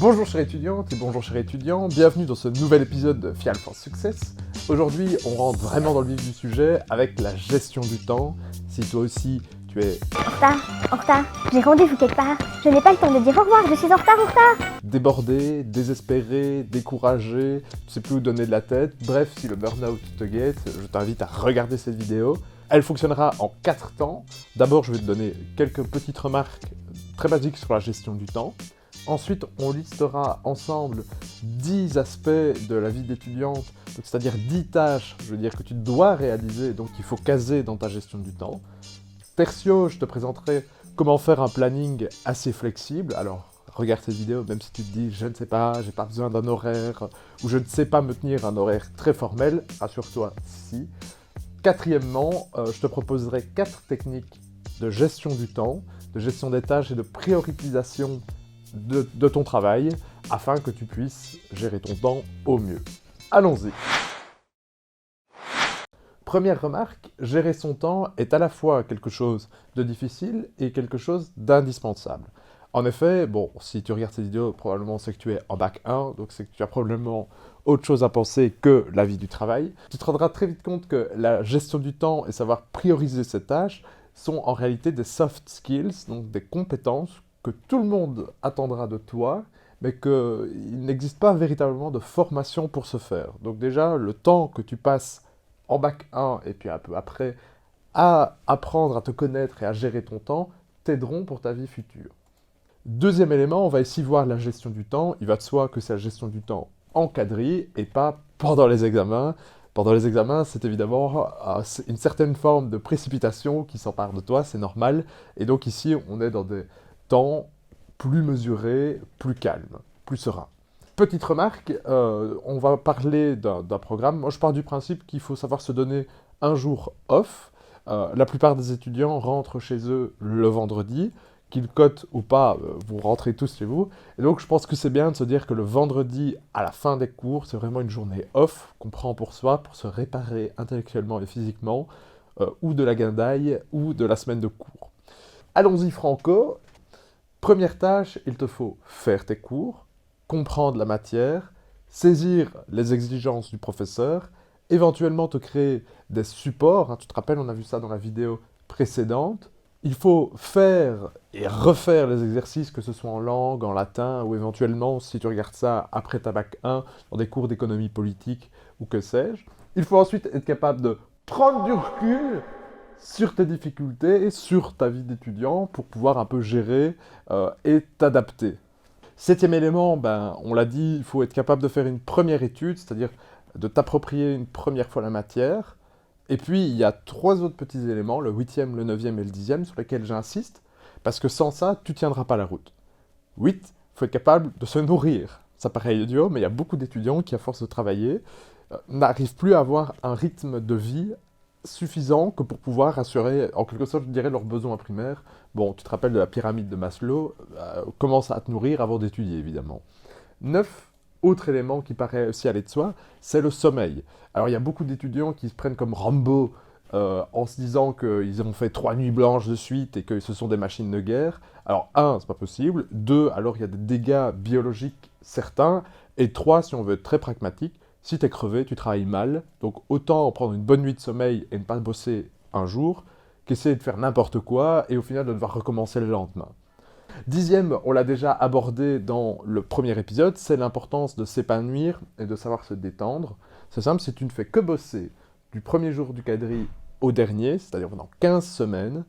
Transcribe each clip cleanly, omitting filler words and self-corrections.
Bonjour chère étudiante et bonjour chers étudiants, bienvenue dans ce nouvel épisode de Fial for Success. Aujourd'hui, on rentre vraiment dans le vif du sujet avec la gestion du temps. Si toi aussi, tu es En retard, j'ai rendez-vous quelque part. Je n'ai pas le temps de dire au revoir, je suis en retard. débordé, désespéré, découragé, tu sais plus où donner de la tête, bref, si le burn-out te guette, je t'invite à regarder cette vidéo. Elle fonctionnera en 4 temps. D'abord, je vais te donner quelques petites remarques très basiques sur la gestion du temps. Ensuite, on listera ensemble 10 aspects de la vie d'étudiante, c'est-à-dire 10 tâches, je veux dire, que tu dois réaliser, donc qu'il faut caser dans ta gestion du temps. Tertio, je te présenterai comment faire un planning assez flexible. Alors, regarde cette vidéo, même si tu te dis « je ne sais pas, j'ai pas besoin d'un horaire » ou « je ne sais pas me tenir un horaire très formel », rassure-toi, si. Quatrièmement, je te proposerai 4 techniques de gestion du temps, de gestion des tâches et de priorisation de ton travail, afin que tu puisses gérer ton temps au mieux. Allons-y. Première remarque, gérer son temps est à la fois quelque chose de difficile et quelque chose d'indispensable. En effet, bon, si tu regardes cette vidéo, probablement c'est que tu es en bac 1, donc c'est que tu as probablement autre chose à penser que la vie du travail. Tu te rendras très vite compte que la gestion du temps et savoir prioriser ses tâches sont en réalité des soft skills, donc des compétences que tout le monde attendra de toi, mais qu'il n'existe pas véritablement de formation pour ce faire. Donc déjà, le temps que tu passes en bac 1 et puis un peu après à apprendre à te connaître et à gérer ton temps t'aideront pour ta vie future. Deuxième élément, on va ici voir la gestion du temps. Il va de soi que c'est la gestion du temps encadrée et pas pendant les examens. Pendant les examens, c'est évidemment une certaine forme de précipitation qui s'empare de toi, c'est normal. Et donc ici, on est dans des temps plus mesurés, plus calmes, plus sereins. Petite remarque, on va parler d'un programme. Moi, je pars du principe qu'il faut savoir se donner un jour off. La plupart des étudiants rentrent chez eux le vendredi. Qu'ils cotent ou pas, vous rentrez tous chez vous. Et donc, je pense que c'est bien de se dire que le vendredi, à la fin des cours, c'est vraiment une journée off qu'on prend pour soi, pour se réparer intellectuellement et physiquement, ou de la guindaille, ou de la semaine de cours. Allons-y franco. Première tâche, il te faut faire tes cours, comprendre la matière, saisir les exigences du professeur, éventuellement te créer des supports. Tu te rappelles, on a vu ça dans la vidéo précédente. Il faut faire et refaire les exercices, que ce soit en langue, en latin, ou éventuellement, si tu regardes ça après ta bac 1, dans des cours d'économie politique, ou que sais-je. Il faut ensuite être capable de prendre du recul sur tes difficultés, sur ta vie d'étudiant, pour pouvoir un peu gérer et t'adapter. Septième élément, on l'a dit, il faut être capable de faire une première étude, c'est-à-dire de t'approprier une première fois la matière. Et puis, il y a 3 autres petits éléments, le 8e, le 9e et le 10e, sur lesquels j'insiste, parce que sans ça, tu ne tiendras pas la route. 8, il faut être capable de se nourrir. Ça paraît idiot, mais il y a beaucoup d'étudiants qui, à force de travailler, n'arrivent plus à avoir un rythme de vie suffisant que pour pouvoir assurer, en quelque sorte, je dirais, leurs besoins primaires. Bon, tu te rappelles de la pyramide de Maslow, commence à te nourrir avant d'étudier, évidemment. 9, autre élément qui paraît aussi aller de soi, c'est le sommeil. Alors, il y a beaucoup d'étudiants qui se prennent comme Rambo en se disant qu'ils ont fait 3 nuits blanches de suite et que ce sont des machines de guerre. Alors, 1, c'est pas possible. 2, alors il y a des dégâts biologiques certains. Et 3, si on veut être très pragmatique, si t'es crevé, tu travailles mal, donc autant prendre une bonne nuit de sommeil et ne pas bosser un jour, qu'essayer de faire n'importe quoi et au final de devoir recommencer le lendemain. 10e, on l'a déjà abordé dans le premier épisode, c'est l'importance de s'épanouir et de savoir se détendre. C'est simple, si tu ne fais que bosser du premier jour du quadri au dernier, c'est-à-dire pendant 15 semaines,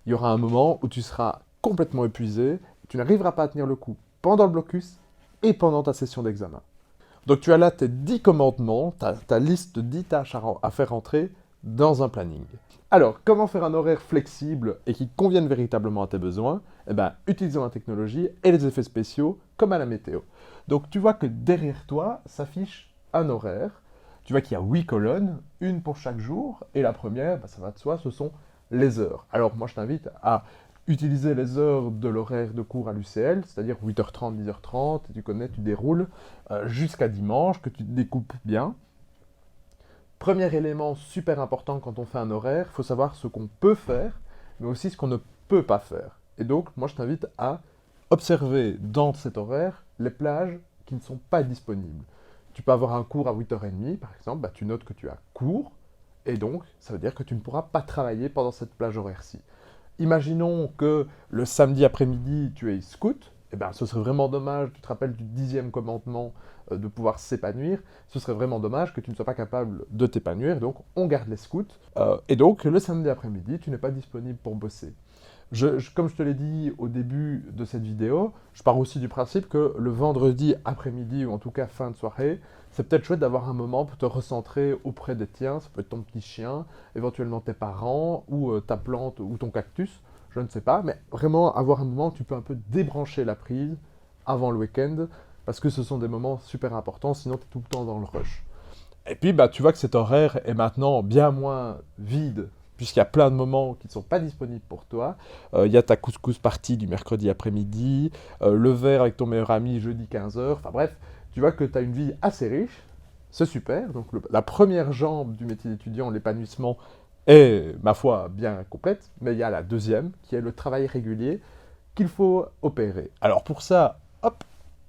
il y aura un moment où tu seras complètement épuisé, tu n'arriveras pas à tenir le coup pendant le blocus et pendant ta session d'examen. Donc tu as là tes 10 commandements, ta liste de 10 tâches à faire entrer dans un planning. Alors, comment faire un horaire flexible et qui convienne véritablement à tes besoins? Utilisons la technologie et les effets spéciaux comme à la météo. Donc tu vois que derrière toi s'affiche un horaire. Tu vois qu'il y a 8 colonnes, une pour chaque jour, et la première, ça va de soi, ce sont les heures. Alors moi je t'invite à utiliser les heures de l'horaire de cours à l'UCL, c'est-à-dire 8h30, 10h30, tu connais, tu déroules jusqu'à dimanche, que tu te découpes bien. Premier élément super important quand on fait un horaire, il faut savoir ce qu'on peut faire, mais aussi ce qu'on ne peut pas faire. Et donc, moi je t'invite à observer dans cet horaire les plages qui ne sont pas disponibles. Tu peux avoir un cours à 8h30, par exemple, tu notes que tu as cours, et donc ça veut dire que tu ne pourras pas travailler pendant cette plage horaire-ci. Imaginons que le samedi après-midi, tu es scout, eh bien, ce serait vraiment dommage, tu te rappelles du 10e commandement de pouvoir s'épanouir, ce serait vraiment dommage que tu ne sois pas capable de t'épanouir, donc on garde les scouts, et donc le samedi après-midi, tu n'es pas disponible pour bosser. Comme je te l'ai dit au début de cette vidéo, je pars aussi du principe que le vendredi après-midi, ou en tout cas fin de soirée, c'est peut-être chouette d'avoir un moment pour te recentrer auprès des tiens, ça peut être ton petit chien, éventuellement tes parents, ou ta plante, ou ton cactus, je ne sais pas, mais vraiment avoir un moment où tu peux un peu débrancher la prise avant le week-end, parce que ce sont des moments super importants, sinon tu es tout le temps dans le rush. Et puis, tu vois que cet horaire est maintenant bien moins vide, puisqu'il y a plein de moments qui ne sont pas disponibles pour toi. Il y a ta couscous party du mercredi après-midi, le verre avec ton meilleur ami jeudi 15h. Enfin bref, tu vois que tu as une vie assez riche, c'est super. Donc la première jambe du métier d'étudiant, l'épanouissement, est, ma foi, bien complète. Mais il y a la deuxième, qui est le travail régulier, qu'il faut opérer. Alors pour ça, hop,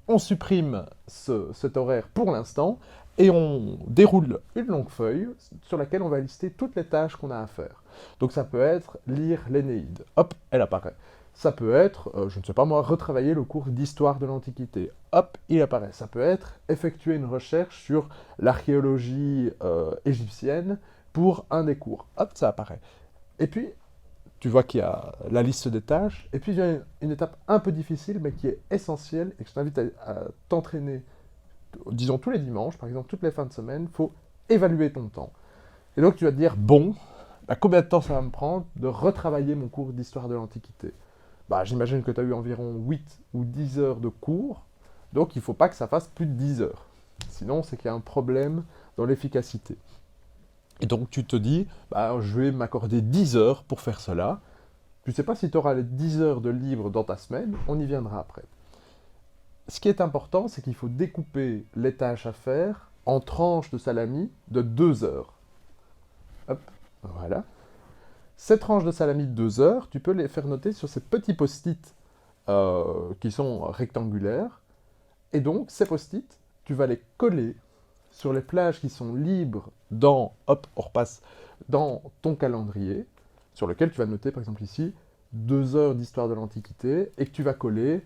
on supprime cet horaire pour l'instant, et on déroule une longue feuille sur laquelle on va lister toutes les tâches qu'on a à faire. Donc ça peut être lire l'Énéide, hop, elle apparaît. Ça peut être, je ne sais pas moi, retravailler le cours d'histoire de l'Antiquité, hop, il apparaît. Ça peut être effectuer une recherche sur l'archéologie égyptienne pour un des cours, hop, ça apparaît. Et puis, tu vois qu'il y a la liste des tâches, et puis il y a une étape un peu difficile, mais qui est essentielle, et que je t'invite à t'entraîner disons tous les dimanches, par exemple toutes les fins de semaine, il faut évaluer ton temps. Et donc tu vas te dire, bon, combien de temps ça va me prendre de retravailler mon cours d'histoire de l'Antiquité? J'imagine que tu as eu environ 8 ou 10 heures de cours, donc il ne faut pas que ça fasse plus de 10 heures. Sinon, c'est qu'il y a un problème dans l'efficacité. Et donc tu te dis, je vais m'accorder 10 heures pour faire cela. Tu ne sais pas si tu auras les 10 heures de libre dans ta semaine, on y viendra après. Ce qui est important, c'est qu'il faut découper les tâches à faire en tranches de salami de 2 heures. Hop, voilà. Ces tranches de salami de 2 heures, tu peux les faire noter sur ces petits post-it qui sont rectangulaires. Et donc, ces post-it, tu vas les coller sur les plages qui sont libres on repasse, dans ton calendrier, sur lequel tu vas noter, par exemple ici, 2 heures d'histoire de l'Antiquité, et que tu vas coller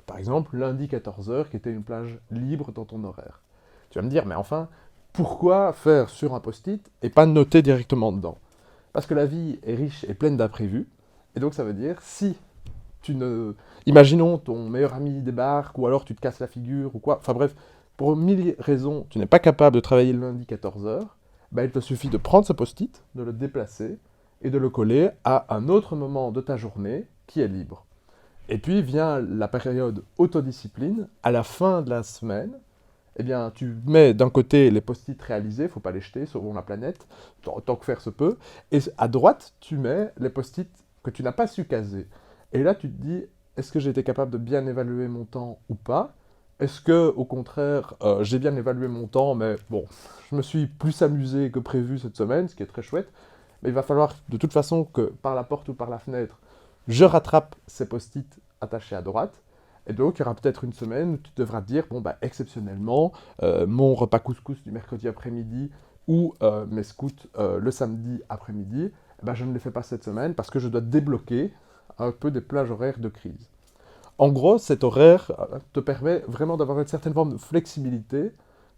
par exemple, lundi 14h, qui était une plage libre dans ton horaire. Tu vas me dire, mais enfin, pourquoi faire sur un post-it et pas noter directement dedans? Parce que la vie est riche et pleine d'imprévus, et donc ça veut dire, si tu ne... Imaginons, ton meilleur ami débarque, ou alors tu te casses la figure, ou quoi, enfin bref, pour 1000 raisons, tu n'es pas capable de travailler le lundi 14h, il te suffit de prendre ce post-it, de le déplacer, et de le coller à un autre moment de ta journée qui est libre. Et puis vient la période autodiscipline. À la fin de la semaine, tu mets d'un côté les post-it réalisés, il ne faut pas les jeter, sauvons la planète, tant que faire se peut. Et à droite, tu mets les post-it que tu n'as pas su caser. Et là, tu te dis, est-ce que j'ai été capable de bien évaluer mon temps ou pas? Est-ce que, au contraire, j'ai bien évalué mon temps, mais bon, je me suis plus amusé que prévu cette semaine, ce qui est très chouette. Mais il va falloir de toute façon que par la porte ou par la fenêtre, je rattrape ces post-it attachés à droite, et donc il y aura peut-être une semaine où tu devras te dire, exceptionnellement, mon repas couscous du mercredi après-midi ou mes scouts le samedi après-midi, je ne les fais pas cette semaine parce que je dois débloquer un peu des plages horaires de crise. En gros, cet horaire te permet vraiment d'avoir une certaine forme de flexibilité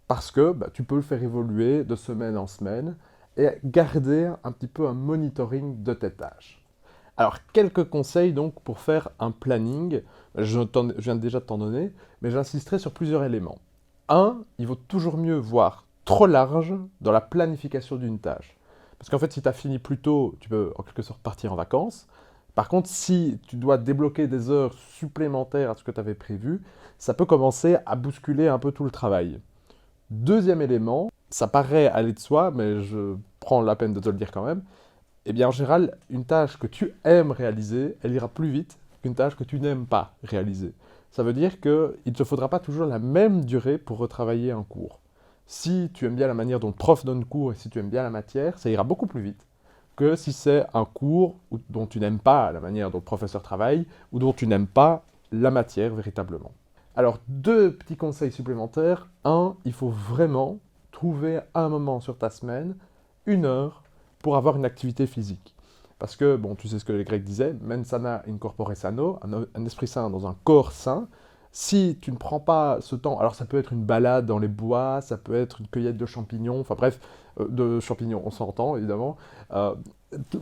parce que tu peux le faire évoluer de semaine en semaine et garder un petit peu un monitoring de tes tâches. Alors, quelques conseils donc pour faire un planning. Je viens déjà de t'en donner, mais j'insisterai sur plusieurs éléments. Un, il vaut toujours mieux voir trop large dans la planification d'une tâche. Parce qu'en fait, si tu as fini plus tôt, tu peux en quelque sorte partir en vacances. Par contre, si tu dois débloquer des heures supplémentaires à ce que tu avais prévu, ça peut commencer à bousculer un peu tout le travail. Deuxième élément, ça paraît aller de soi, mais je prends la peine de te le dire quand même, en général, une tâche que tu aimes réaliser, elle ira plus vite qu'une tâche que tu n'aimes pas réaliser. Ça veut dire qu'il ne te faudra pas toujours la même durée pour retravailler un cours. Si tu aimes bien la manière dont le prof donne cours et si tu aimes bien la matière, ça ira beaucoup plus vite que si c'est un cours dont tu n'aimes pas la manière dont le professeur travaille ou dont tu n'aimes pas la matière véritablement. Alors, 2 petits conseils supplémentaires. Un, il faut vraiment trouver un moment sur ta semaine, 1 heure, pour avoir une activité physique. Parce que, bon, tu sais ce que les Grecs disaient, mens sana in corpore sano, un esprit sain dans un corps sain. Si tu ne prends pas ce temps, alors ça peut être une balade dans les bois, ça peut être une cueillette de champignons, enfin bref, de champignons, on s'entend évidemment. Euh,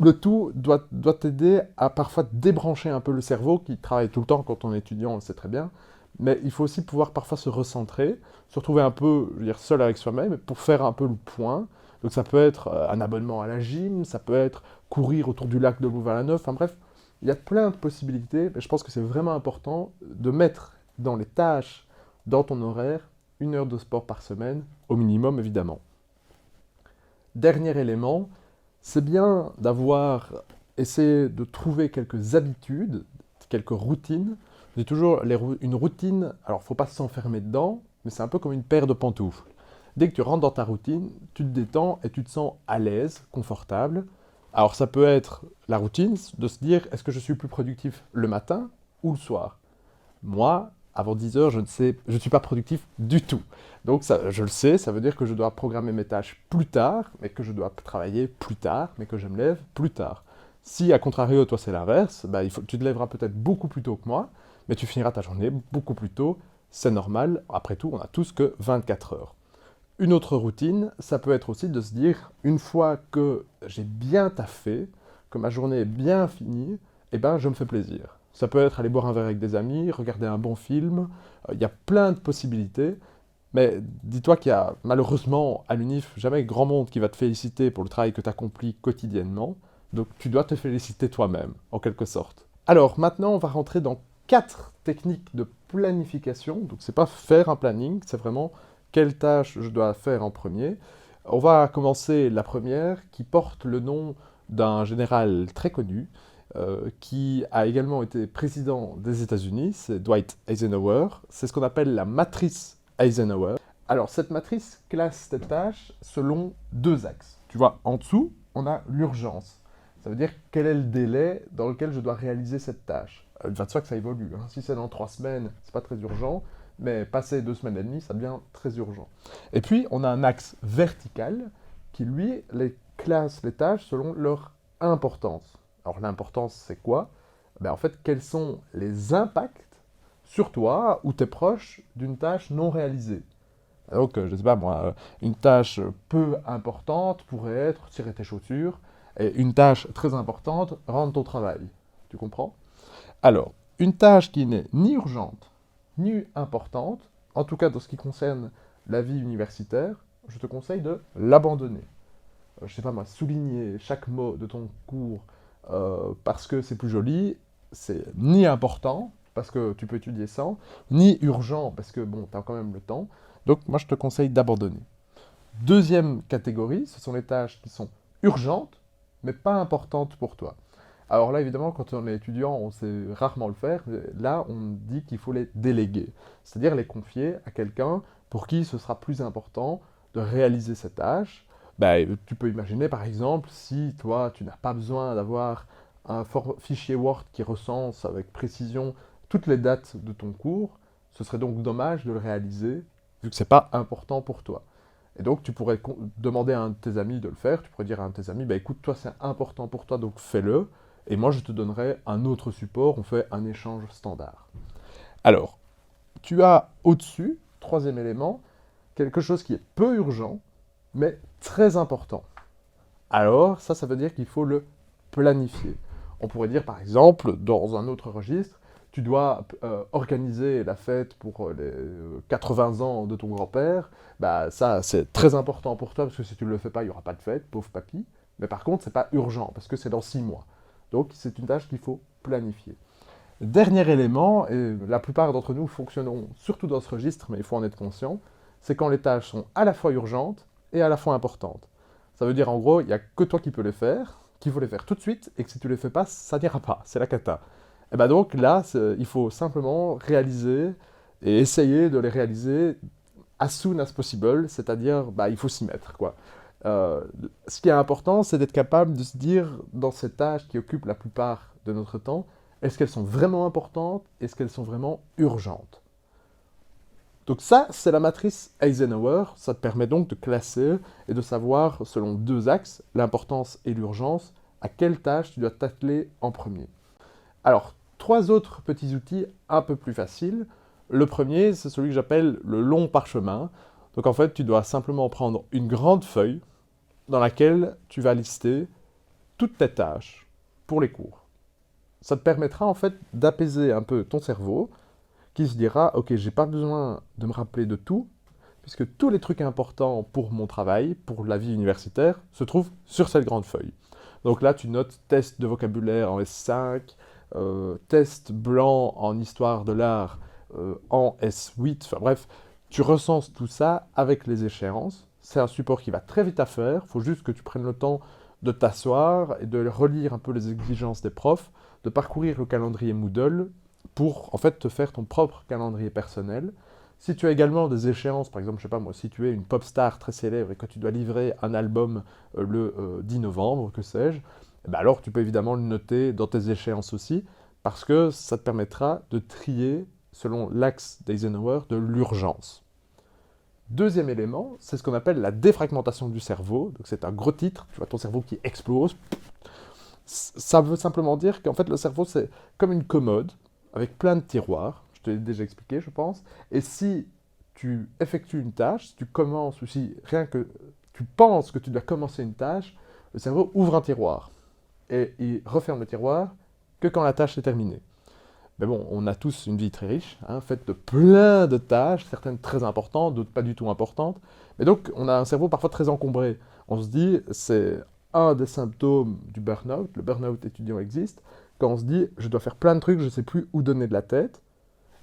le tout doit t'aider à parfois débrancher un peu le cerveau, qui travaille tout le temps quand on est étudiant, on le sait très bien. Mais il faut aussi pouvoir parfois se recentrer, se retrouver un peu, je veux dire, seul avec soi-même, pour faire un peu le point. Donc ça peut être un abonnement à la gym, ça peut être courir autour du lac de Louvain-la-Neuve, enfin bref, il y a plein de possibilités, mais je pense que c'est vraiment important de mettre dans les tâches, dans ton horaire, 1 heure de sport par semaine, au minimum évidemment. Dernier élément, c'est bien d'avoir essayé de trouver quelques habitudes, quelques routines. Je dis toujours, une routine, alors il ne faut pas s'enfermer dedans, mais c'est un peu comme une paire de pantoufles. Dès que tu rentres dans ta routine, tu te détends et tu te sens à l'aise, confortable. Alors ça peut être la routine de se dire, est-ce que je suis plus productif le matin ou le soir? Moi, avant 10 heures, je ne suis pas productif du tout. Donc ça, je le sais, ça veut dire que je dois programmer mes tâches plus tard, mais que je dois travailler plus tard, mais que je me lève plus tard. Si, à contrario, toi c'est l'inverse, bah, tu te lèveras peut-être beaucoup plus tôt que moi, mais tu finiras ta journée beaucoup plus tôt, c'est normal, après tout, on a tous que 24 heures. Une autre routine, ça peut être aussi de se dire, une fois que j'ai bien taffé, que ma journée est bien finie, eh ben je me fais plaisir. Ça peut être aller boire un verre avec des amis, regarder un bon film, il y a plein de possibilités, mais dis-toi qu'il y a malheureusement à l'UNIF jamais grand monde qui va te féliciter pour le travail que tu accomplis quotidiennement, donc tu dois te féliciter toi-même, en quelque sorte. Alors maintenant, on va rentrer dans 4 techniques de planification, donc c'est pas faire un planning, c'est vraiment quelle tâche je dois faire en premier. On va commencer la première qui porte le nom d'un général très connu qui a également été président des États-Unis, c'est Dwight Eisenhower. C'est ce qu'on appelle la matrice Eisenhower. Alors cette matrice classe cette tâche selon 2 axes. Tu vois, en dessous, on a l'urgence. Ça veut dire quel est le délai dans lequel je dois réaliser cette tâche. Il va de soi que ça évolue. Hein. Si c'est dans 3 semaines, c'est pas très urgent. Mais passé 2 semaines et demie, ça devient très urgent. Et puis, on a un axe vertical qui, lui, les classe les tâches selon leur importance. Alors, l'importance, c'est quoi? Ben, en fait, quels sont les impacts sur toi ou tes proches d'une tâche non réalisée? Donc, je ne sais pas moi, une tâche peu importante pourrait être tirer tes chaussures, et une tâche très importante, rendre ton travail. Tu comprends? Alors, une tâche qui n'est ni urgente, ni importante, en tout cas dans ce qui concerne la vie universitaire, je te conseille de l'abandonner. Je sais pas moi, souligner chaque mot de ton cours parce que c'est plus joli, c'est ni important, parce que tu peux étudier sans, ni urgent, parce que bon, tu as quand même le temps. Donc moi je te conseille d'abandonner. Deuxième catégorie, ce sont les tâches qui sont urgentes, mais pas importantes pour toi. Alors là, évidemment, quand on est étudiant, on sait rarement le faire, mais là, on dit qu'il faut les déléguer, c'est-à-dire les confier à quelqu'un pour qui ce sera plus important de réaliser cette tâche. Ben, tu peux imaginer, par exemple, si toi, tu n'as pas besoin d'avoir un fichier Word qui recense avec précision toutes les dates de ton cours, ce serait donc dommage de le réaliser, vu que ce n'est pas important pour toi. Et donc, tu pourrais demander à un de tes amis de le faire, tu pourrais dire à un de tes amis, bah, écoute, toi, c'est important pour toi, donc fais-le, et moi, je te donnerai un autre support, on fait un échange standard. Alors, tu as au-dessus, troisième élément, quelque chose qui est peu urgent, mais très important. Alors, ça veut dire qu'il faut le planifier. On pourrait dire, par exemple, dans un autre registre, tu dois organiser la fête pour les 80 ans de ton grand-père. Bah, ça, c'est très important pour toi, parce que si tu ne le fais pas, il n'y aura pas de fête, pauvre papy. Mais par contre, ce n'est pas urgent, parce que c'est dans 6 mois. Donc, c'est une tâche qu'il faut planifier. Dernier élément, et la plupart d'entre nous fonctionnons surtout dans ce registre, mais il faut en être conscient, c'est quand les tâches sont à la fois urgentes et à la fois importantes. Ça veut dire, en gros, il n'y a que toi qui peux les faire, qu'il faut les faire tout de suite, et que si tu les fais pas, ça n'ira pas, c'est la cata. Et bien donc là, il faut simplement réaliser et essayer de les réaliser as soon as possible, c'est-à-dire bah, il faut s'y mettre, quoi. Ce qui est important, c'est d'être capable de se dire, dans ces tâches qui occupent la plupart de notre temps, Est-ce qu'elles sont vraiment importantes? Est-ce qu'elles sont vraiment urgentes? Donc ça, c'est la matrice Eisenhower. Ça te permet donc de classer et de savoir, selon deux axes, l'importance et l'urgence, à quelle tâche tu dois t'atteler en premier. Alors, trois autres petits outils un peu plus faciles. Le premier, c'est celui que j'appelle le long parchemin. Donc en fait, tu dois simplement prendre une grande feuille dans laquelle tu vas lister toutes tes tâches pour les cours. Ça te permettra en fait d'apaiser un peu ton cerveau qui se dira ok, j'ai pas besoin de me rappeler de tout puisque tous les trucs importants pour mon travail, pour la vie universitaire, se trouvent sur cette grande feuille. Donc là, tu notes test de vocabulaire en S5, test blanc en histoire de l'art en S8, enfin bref, tu recenses tout ça avec les échéances. C'est un support qui va très vite à faire, il faut juste que tu prennes le temps de t'asseoir et de relire un peu les exigences des profs, de parcourir le calendrier Moodle pour en fait te faire ton propre calendrier personnel. Si tu as également des échéances, par exemple, je sais pas moi, si tu es une pop star très célèbre et que tu dois livrer un album le 10 novembre, que sais-je, eh ben alors tu peux évidemment le noter dans tes échéances aussi, parce que ça te permettra de trier, selon l'axe d'Eisenhower, de l'urgence. Deuxième élément, c'est ce qu'on appelle la défragmentation du cerveau. Donc c'est un gros titre, tu vois ton cerveau qui explose. Ça veut simplement dire qu'en fait le cerveau c'est comme une commode avec plein de tiroirs. Je te l'ai déjà expliqué, je pense. Et si tu effectues une tâche, si tu commences ou si rien que tu penses que tu dois commencer une tâche, le cerveau ouvre un tiroir et il referme le tiroir que quand la tâche est terminée. Mais bon, on a tous une vie très riche, hein, faite de plein de tâches, certaines très importantes, d'autres pas du tout importantes. Mais donc, on a un cerveau parfois très encombré. On se dit, c'est un des symptômes du burn-out, le burn-out étudiant existe, quand on se dit, je dois faire plein de trucs, je ne sais plus où donner de la tête.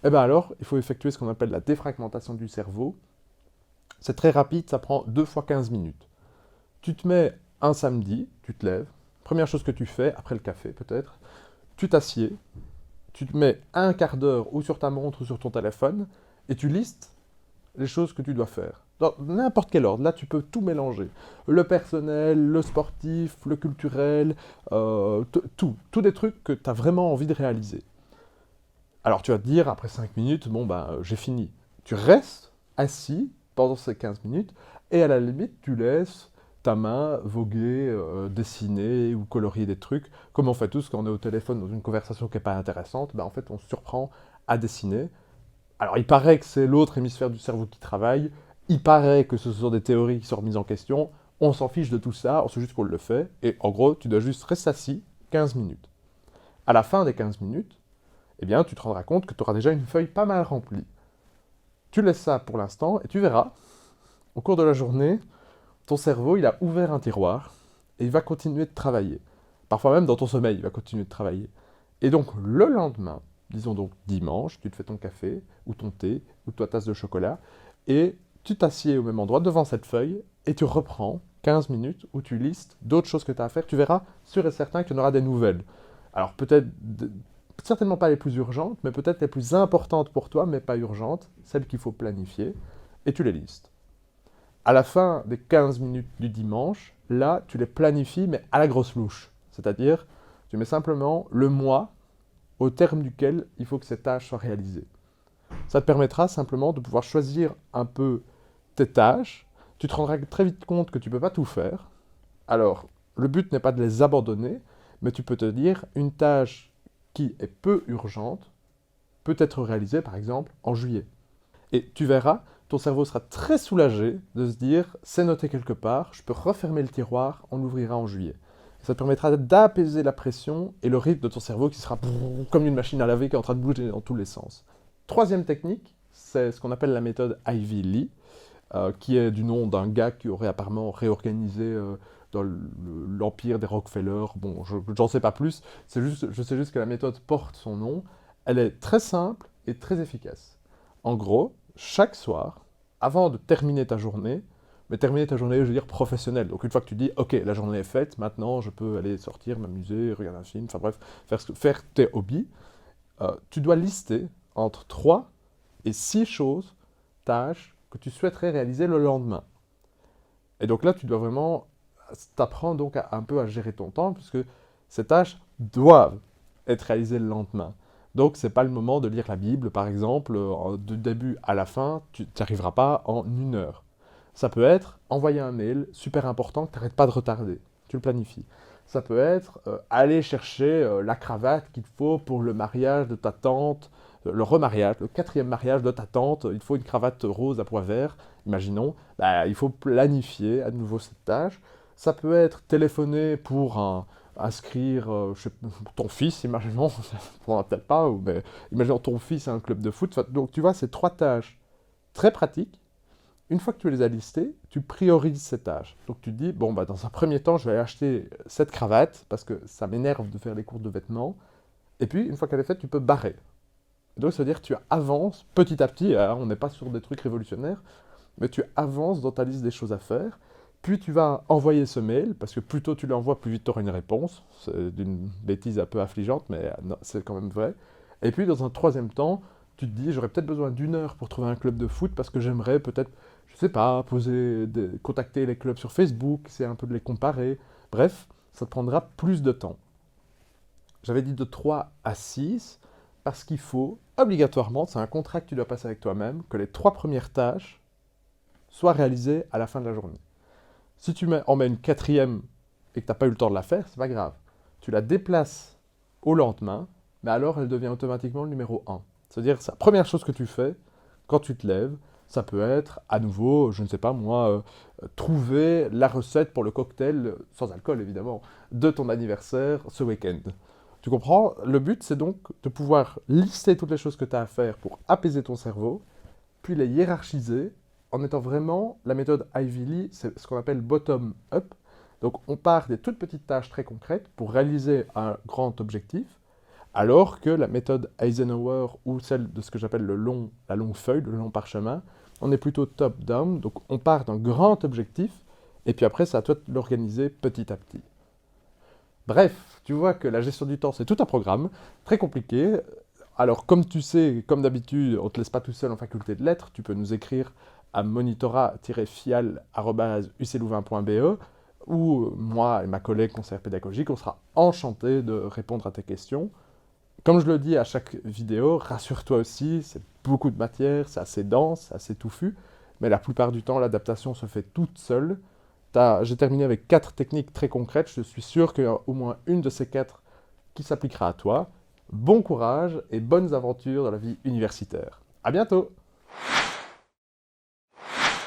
Eh bien alors, il faut effectuer ce qu'on appelle la défragmentation du cerveau. C'est très rapide, ça prend 2 fois 15 minutes. Tu te mets un samedi, tu te lèves, première chose que tu fais, après le café peut-être, tu t'assieds, tu te mets un quart d'heure ou sur ta montre ou sur ton téléphone et tu listes les choses que tu dois faire. Dans n'importe quel ordre, là tu peux tout mélanger. Le personnel, le sportif, le culturel, tous des trucs que tu as vraiment envie de réaliser. Alors tu vas te dire, après 5 minutes, bon ben j'ai fini. Tu restes assis pendant ces 15 minutes et à la limite tu laisses ta main voguer, dessiner ou colorier des trucs, comme on fait tous quand on est au téléphone dans une conversation qui n'est pas intéressante, ben en fait on se surprend à dessiner. Alors il paraît que c'est l'autre hémisphère du cerveau qui travaille, il paraît que ce sont des théories qui sont remises en question, on s'en fiche de tout ça, on sait juste qu'on le fait, et en gros tu dois juste rester assis 15 minutes. À la fin des 15 minutes, eh bien tu te rendras compte que tu auras déjà une feuille pas mal remplie. Tu laisses ça pour l'instant et tu verras, au cours de la journée, ton cerveau, il a ouvert un tiroir et il va continuer de travailler. Parfois même dans ton sommeil, il va continuer de travailler. Et donc le lendemain, disons donc dimanche, tu te fais ton café ou ton thé ou ta tasse de chocolat et tu t'assieds au même endroit devant cette feuille et tu reprends 15 minutes où tu listes d'autres choses que tu as à faire. Tu verras sûr et certain qu'il y en aura des nouvelles. Alors peut-être certainement pas les plus urgentes, mais peut-être les plus importantes pour toi, mais pas urgentes, celles qu'il faut planifier, et tu les listes. À la fin des 15 minutes du dimanche, là, tu les planifies, mais à la grosse louche. C'est-à-dire, tu mets simplement le mois au terme duquel il faut que cette tâche soit réalisée. Ça te permettra simplement de pouvoir choisir un peu tes tâches. Tu te rendras très vite compte que tu ne peux pas tout faire. Alors, le but n'est pas de les abandonner, mais tu peux te dire, une tâche qui est peu urgente peut être réalisée, par exemple, en juillet. Et tu verras, ton cerveau sera très soulagé de se dire, c'est noté quelque part, je peux refermer le tiroir, on l'ouvrira en juillet. Ça te permettra d'apaiser la pression et le rythme de ton cerveau qui sera comme une machine à laver qui est en train de bouger dans tous les sens. Troisième technique, c'est ce qu'on appelle la méthode Ivy Lee, qui est du nom d'un gars qui aurait apparemment réorganisé dans l'empire des Rockefeller. Bon, j'en sais pas plus, je sais juste que la méthode porte son nom. Elle est très simple et très efficace. En gros, chaque soir, avant de terminer ta journée, mais terminer ta journée, je veux dire professionnelle. Donc une fois que tu dis, ok, la journée est faite, maintenant je peux aller sortir, m'amuser, regarder un film, enfin bref, faire tes hobbies, tu dois lister entre 3 et 6 choses, tâches, que tu souhaiterais réaliser le lendemain. Et donc là, tu dois vraiment t'apprendre donc un peu à gérer ton temps, puisque ces tâches doivent être réalisé le lendemain. Donc, c'est pas le moment de lire la Bible, par exemple, du début à la fin, tu n'y arriveras pas en 1 heure. Ça peut être envoyer un mail super important que tu n'arrêtes pas de retarder. Tu le planifies. Ça peut être aller chercher la cravate qu'il faut pour le mariage de ta tante, le remariage, le 4e mariage de ta tante. Il faut une cravate rose à pois vert, imaginons. Bah, il faut planifier à nouveau cette tâche. Ça peut être téléphoner pour inscrire ton fils, imaginons, peut-être pas, mais imaginons ton fils à un club de foot. Donc tu vois, c'est 3 tâches très pratiques. Une fois que tu les as listées, tu priorises ces tâches. Donc tu te dis, bon, bah, dans un premier temps, je vais aller acheter cette cravate, parce que ça m'énerve de faire les courses de vêtements. Et puis, une fois qu'elle est faite, tu peux barrer. Donc, c'est-à-dire que tu avances petit à petit, hein, on n'est pas sur des trucs révolutionnaires, mais tu avances dans ta liste des choses à faire. Puis tu vas envoyer ce mail, parce que plus tôt tu l'envoies, plus vite tu auras une réponse. C'est d'une bêtise un peu affligeante, mais non, c'est quand même vrai. Et puis dans un troisième temps, tu te dis, j'aurais peut-être besoin d'1 heure pour trouver un club de foot, parce que j'aimerais peut-être, je sais pas, contacter les clubs sur Facebook, c'est un peu de les comparer. Bref, ça te prendra plus de temps. J'avais dit de 3 à 6, parce qu'il faut, obligatoirement, c'est un contrat que tu dois passer avec toi-même, que les 3 premières tâches soient réalisées à la fin de la journée. Si tu en mets une 4e et que tu n'as pas eu le temps de la faire, c'est pas grave. Tu la déplaces au lendemain, mais alors elle devient automatiquement le numéro 1. C'est-à-dire, c'est la première chose que tu fais quand tu te lèves. Ça peut être, à nouveau, je ne sais pas moi, trouver la recette pour le cocktail, sans alcool évidemment, de ton anniversaire ce week-end. Tu comprends? Le but, c'est donc de pouvoir lister toutes les choses que tu as à faire pour apaiser ton cerveau, puis les hiérarchiser en étant vraiment, la méthode Ivy Lee, c'est ce qu'on appelle bottom-up. Donc on part des toutes petites tâches très concrètes pour réaliser un grand objectif, alors que la méthode Eisenhower ou celle de ce que j'appelle la longue feuille, le long parchemin, on est plutôt top-down, donc on part d'un grand objectif, et puis après c'est à toi de l'organiser petit à petit. Bref, tu vois que la gestion du temps c'est tout un programme, très compliqué. Alors, comme tu sais, comme d'habitude, on ne te laisse pas tout seul en faculté de lettres, tu peux nous écrire à monitora-fial@uclouvain.be ou moi et ma collègue conseillère pédagogique, on sera enchantés de répondre à tes questions. Comme je le dis à chaque vidéo, rassure-toi aussi, c'est beaucoup de matière, c'est assez dense, c'est assez touffu, mais la plupart du temps, l'adaptation se fait toute seule. J'ai terminé avec 4 techniques très concrètes, je suis sûr qu'il y a au moins une de ces 4 qui s'appliquera à toi. Bon courage et bonnes aventures dans la vie universitaire. À bientôt!